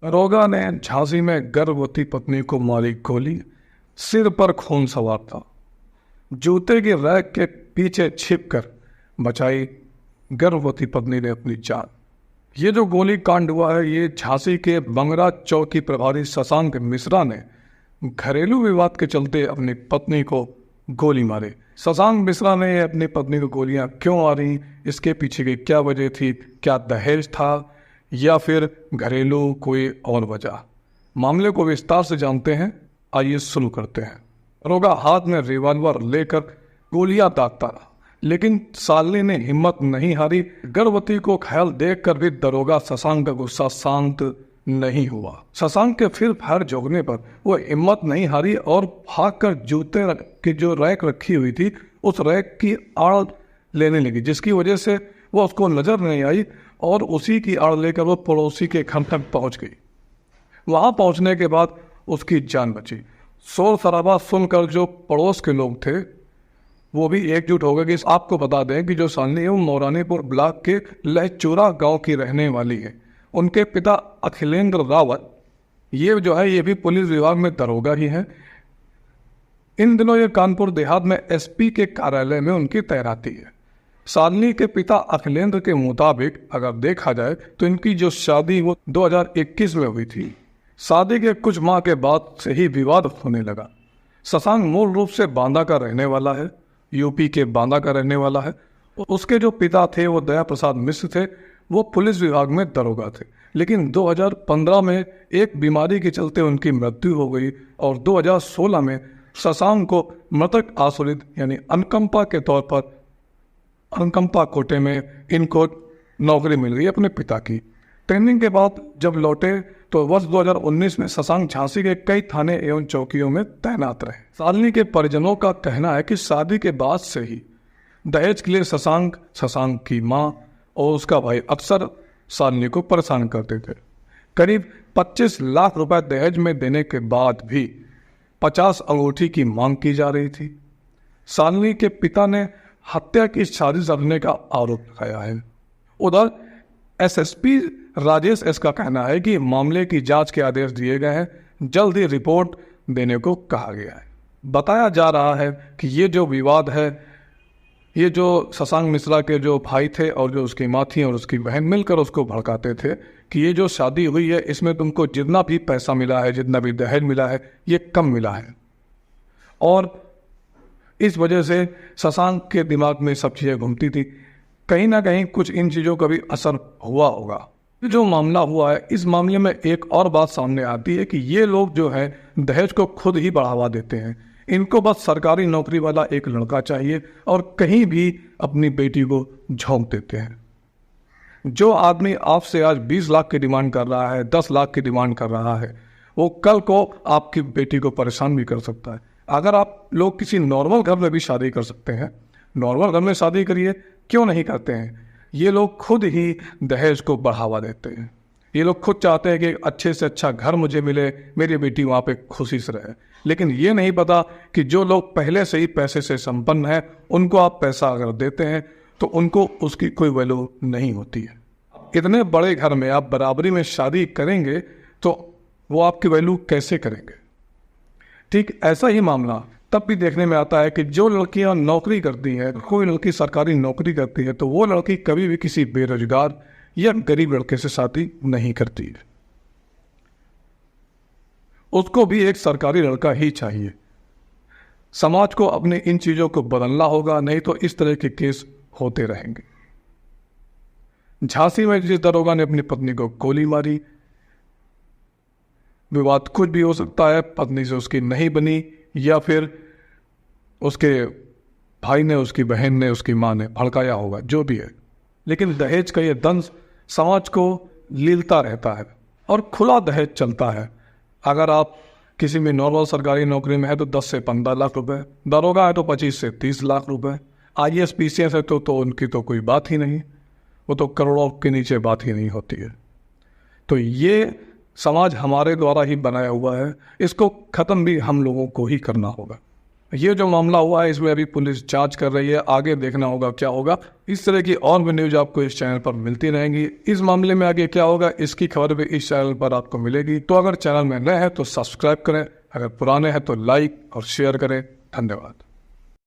दरोगा ने झांसी में गर्भवती पत्नी को मारी गोली, सिर पर खून सवार था। जूते की रैक के पीछे छिपकर बचाई गर्भवती पत्नी ने अपनी जान। ये जो गोली कांड हुआ है, ये झांसी के बंगरा चौकी प्रभारी शशांक मिश्रा ने घरेलू विवाद के चलते अपनी पत्नी को गोली मारे। शशांक मिश्रा ने अपनी पत्नी को गोलियां क्यों मारी, इसके पीछे की क्या वजह थी, क्या दहेज था या फिर घरेलू कोई और वजह, मामले को विस्तार से जानते हैं। आइए शुरू करते हैं। दरोगा हाथ में रिवॉल्वर लेकर गोलियां दागता रहा, लेकिन सालनी ने हिम्मत नहीं हारी। गर्भवती को घायल देखकर भी दरोगा शशांक का गुस्सा शांत नहीं हुआ। शशांक के फिर फायर झोंकने पर वो हिम्मत नहीं हारी और भागकर जूते की जो रैक रखी हुई थी उस रैक की आड़ लेने लगी, जिसकी वजह से वो उसको नजर नहीं आई और उसी की आड़ लेकर वो पड़ोसी के घर तक पहुंच गई। वहां पहुंचने के बाद उसकी जान बची। शोर शराबा सुनकर जो पड़ोस के लोग थे वो भी एकजुट हो गए। कि आपको बता दें कि जो सालनी है वो मौरानीपुर ब्लॉक के लहचूरा गांव की रहने वाली है। उनके पिता अखिलेंद्र रावत ये जो है ये भी पुलिस विभाग में दरोगा ही है। इन दिनों ये कानपुर देहात में एसपी के कार्यालय में उनकी तैनाती है। सालनी के पिता अखिलेंद्र के मुताबिक अगर देखा जाए तो इनकी जो शादी वो 2021 में हुई थी। शादी के कुछ माह के बाद से ही विवाद होने लगा। शशांक मूल रूप से बांदा का रहने वाला है, यूपी के बांदा का रहने वाला है। उसके जो पिता थे वो दया प्रसाद मिश्र थे, वो पुलिस विभाग में दरोगा थे। लेकिन 2015 में एक बीमारी के चलते उनकी मृत्यु हो गई और 2016 में शशांक को मृतक आश्रित यानी अनुकंपा के तौर पर अनुकंपा कोटे में इनको नौकरी मिल गई अपने पिता की। ट्रेनिंग के बाद जब लौटे तो वर्ष 2019 में शशांक झांसी के कई थाने एवं चौकियों में तैनात रहे। सालनी के परिजनों का कहना है कि शादी के बाद से ही दहेज के लिए शशांक की मां और उसका भाई अक्सर सालनी को परेशान करते थे। करीब 25 लाख रुपए दहेज में देने के बाद भी 50 अंगूठी की मांग की जा रही थी। सालनी के पिता ने हत्या की साजिश रचने का आरोप लगाया है। उधर एसएसपी राजेश एस का कहना है कि मामले की जांच के आदेश दिए गए हैं, जल्द ही रिपोर्ट देने को कहा गया है। बताया जा रहा है कि ये जो विवाद है, ये जो शशांक मिश्रा के जो भाई थे और जो उसकी माँ थी और उसकी बहन मिलकर उसको भड़काते थे कि ये जो शादी हुई है इसमें तुमको जितना भी पैसा मिला है, जितना भी दहेज मिला है, ये कम मिला है। और इस वजह से शशांक के दिमाग में सब चीज़ें घूमती थी। कहीं ना कहीं कुछ इन चीज़ों का भी असर हुआ होगा। जो मामला हुआ है, इस मामले में एक और बात सामने आती है कि ये लोग जो है दहेज को खुद ही बढ़ावा देते हैं। इनको बस सरकारी नौकरी वाला एक लड़का चाहिए और कहीं भी अपनी बेटी को झोंक देते हैं। जो आदमी आपसे आज 20 लाख की डिमांड कर रहा है, 10 लाख की डिमांड कर रहा है, वो कल को आपकी बेटी को परेशान भी कर सकता है। अगर आप लोग किसी नॉर्मल घर में भी शादी कर सकते हैं, नॉर्मल घर में शादी करिए, क्यों नहीं करते हैं? ये लोग खुद ही दहेज को बढ़ावा देते हैं। ये लोग खुद चाहते हैं कि अच्छे से अच्छा घर मुझे मिले, मेरी बेटी वहाँ पे खुशी से रहे। लेकिन ये नहीं पता कि जो लोग पहले से ही पैसे से संपन्न हैं, उनको आप पैसा अगर देते हैं तो उनको उसकी कोई वैल्यू नहीं होती है। इतने बड़े घर में आप बराबरी में शादी करेंगे तो वो आपकी वैल्यू कैसे करेंगे? ठीक ऐसा ही मामला तब भी देखने में आता है कि जो लड़कियां नौकरी करती हैं, कोई लड़की सरकारी नौकरी करती है तो वो लड़की कभी भी किसी बेरोजगार या गरीब लड़के से शादी नहीं करती है। उसको भी एक सरकारी लड़का ही चाहिए। समाज को अपने इन चीजों को बदलना होगा, नहीं तो इस तरह के केस होते रहेंगे। झांसी में जिस दरोगा ने अपनी पत्नी को गोली मारी, विवाद कुछ भी हो सकता है, पत्नी से उसकी नहीं बनी या फिर उसके भाई ने, उसकी बहन ने, उसकी माँ ने भड़काया होगा, जो भी है। लेकिन दहेज का ये दंश समाज को लीलता रहता है और खुला दहेज चलता है। अगर आप किसी भी नॉर्मल सरकारी नौकरी में है तो 10 से 15 लाख रुपए, दरोगा है तो 25 से 30 लाख रुपए, IAS PCS है तो उनकी तो कोई बात ही नहीं, वो तो करोड़ों के नीचे बात ही नहीं होती है। तो ये समाज हमारे द्वारा ही बनाया हुआ है, इसको ख़त्म भी हम लोगों को ही करना होगा। ये जो मामला हुआ है इसमें अभी पुलिस जांच कर रही है, आगे देखना होगा क्या होगा। इस तरह की और भी न्यूज आपको इस चैनल पर मिलती रहेंगी। इस मामले में आगे क्या होगा इसकी खबर भी इस चैनल पर आपको मिलेगी। तो अगर चैनल में नए हैं तो सब्सक्राइब करें, अगर पुराने हैं तो लाइक और शेयर करें। धन्यवाद।